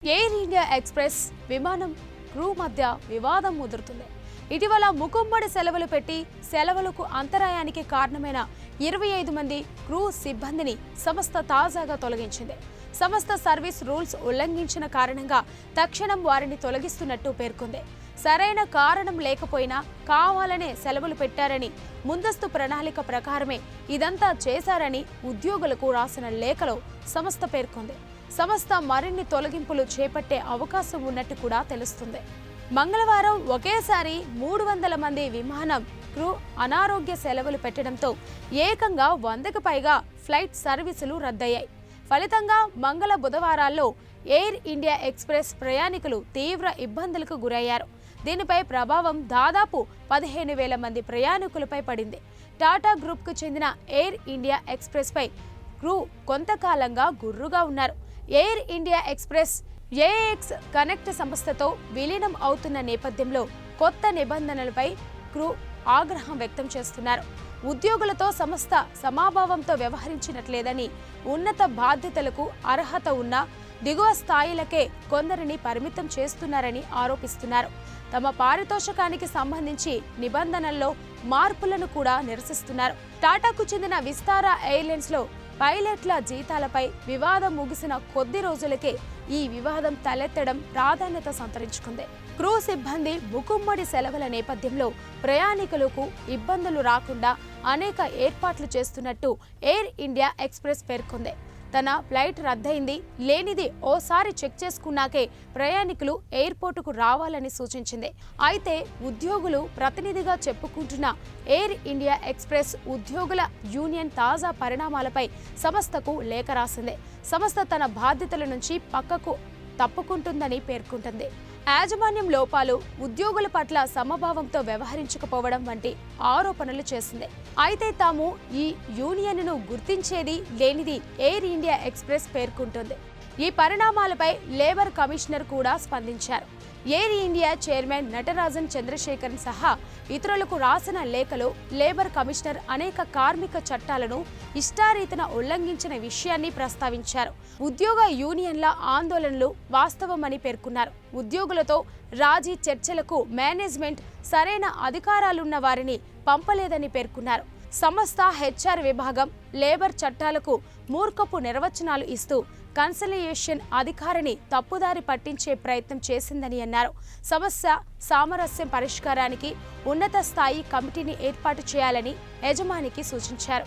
Air India express విమానం crew మధ్య వివాదం ముదురుతుంది. ఇటీవల ముకుమ్మడి సెలవులు పెట్టి సెలవులకు అంతరాయానికి కారణమైన 25 మంది క్రూ సిబ్బందిని సంస్థ తాజాగా తొలగించింది. సంస్థ సర్వీస్ రూల్స్ ఉల్లంఘించిన కారణంగా తక్షణం వారిని తొలగిస్తున్నట్టు పేర్కొంది. సరైన కారణం లేకపోయినా కావాలనే సెలవులు పెట్టారని, ముందస్తు ప్రణాళిక ప్రకారమే ఇదంతా చేశారని ఉద్యోగులకు రాసిన లేఖలో సంస్థ పేర్కొంది. సంస్థ మరిన్ని తొలగింపులు చేపట్టే అవకాశం ఉన్నట్టు కూడా తెలుస్తుంది. మంగళవారం ఒకేసారి 300 మంది విమానం క్రూ అనారోగ్య సెలవులు పెట్టడంతో ఏకంగా 100కు పైగా ఫ్లైట్ సర్వీసులు రద్దయ్యాయి. ఫలితంగా మంగళ బుధవారాల్లో ఎయిర్ ఇండియా ఎక్స్ప్రెస్ ప్రయాణికులు తీవ్ర ఇబ్బందులకు గురయ్యారు. దీనిపై ప్రభావం దాదాపు 15,000 మంది ప్రయాణికులపై పడింది. టాటా గ్రూప్కు చెందిన ఎయిర్ ఇండియా ఎక్స్ప్రెస్ పై క్రూ కొంతకాలంగా గుర్రుగా ఉన్నారు. Air India Express AX connect సంస్థతో విలీనం అవుతున్న నేపథ్యంలో కొత్త నిబంధనలపై క్రూ ఆగ్రహం వ్యక్తం చేస్తున్నారు. ఉద్యోగులతో సంస్థ సమభావంతో వ్యవహరించినట్లేదని, ఉన్నత బాధ్యతలకు అర్హత ఉన్న దిగువ స్థాయిలకే కొందరిని పరిమితం చేస్తున్నారని ఆరోపిస్తున్నారు. తమ పారితోషికానికి సంబంధించి నిబంధనల్లో మార్పులను కూడా నిరసిస్తున్నారు. టాటాకు చెందిన విస్తారా ఎయిర్లైన్స్లో పైలట్ల జీతాలపై వివాదం ముగిసిన కొద్ది రోజులకే ఈ వివాదం తలెత్తడం ప్రాధాన్యత సంతరించుకుంది. క్రూ సిబ్బంది ముకుమ్మడి సెలవుల నేపథ్యంలో ప్రయాణికులకు ఇబ్బందులు రాకుండా అనేక ఏర్పాట్లు చేస్తున్నట్టు ఎయిర్ ఇండియా ఎక్స్ప్రెస్ పేర్కొంది. తన ఫ్లైట్ రద్దయింది, లేనిది ఓసారి చెక్ చేసుకున్నాకే ప్రయాణికులు ఎయిర్పోర్టుకు రావాలని సూచించింది. అయితే ఉద్యోగులు ప్రతినిధిగా చెప్పుకుంటున్న ఎయిర్ ఇండియా ఎక్స్ప్రెస్ ఉద్యోగుల యూనియన్ తాజా పరిణామాలపై సంస్థకు లేఖ రాసింది. సంస్థ తన బాధ్యతల నుంచి పక్కకు తప్పుకుంటుందని పేర్కొంటుంది. యాజమాన్యం లోపాలు, ఉద్యోగుల పట్ల సమభావంతో వ్యవహరించకపోవడం వంటి ఆరోపణలు చేసింది. అయితే తాము ఈ యూనియన్ను గుర్తించేది లేనిది ఎయిర్ ఇండియా ఎక్స్ప్రెస్ పేర్కొంటుంది. ఈ పరిణామాలపై లేబర్ కమిషనర్ కూడా స్పందించారు. Air India chairman Natarajan Chandrasekaran సహా ఇతరులకు రాసిన లేఖలో లేబర్ కమిషనర్ అనేక కార్మిక చట్టాలను ఇష్టారీతిన ఉల్లంఘించిన విషయాన్ని ప్రస్తావించారు. ఉద్యోగ యూనియన్ల ఆందోళనలు వాస్తవమని పేర్కొన్నారు. ఉద్యోగులతో రాజీ చర్చలకు మేనేజ్మెంట్ సరైన అధికారాలున్న వారిని పంపలేదని పేర్కొన్నారు. సంస్థ హెచ్ఆర్ విభాగం లేబర్ చట్టాలకు మూర్ఖపు నిర్వచనాలు ఇస్తూ కన్సలియేషన్ అధికారిని తప్పుదారి పట్టించే ప్రయత్నం చేసిందని అన్నారు. సమస్య సామరస్యం పరిష్కారానికి ఉన్నత స్థాయి కమిటీని ఏర్పాటు చేయాలని యజమానికి సూచించారు.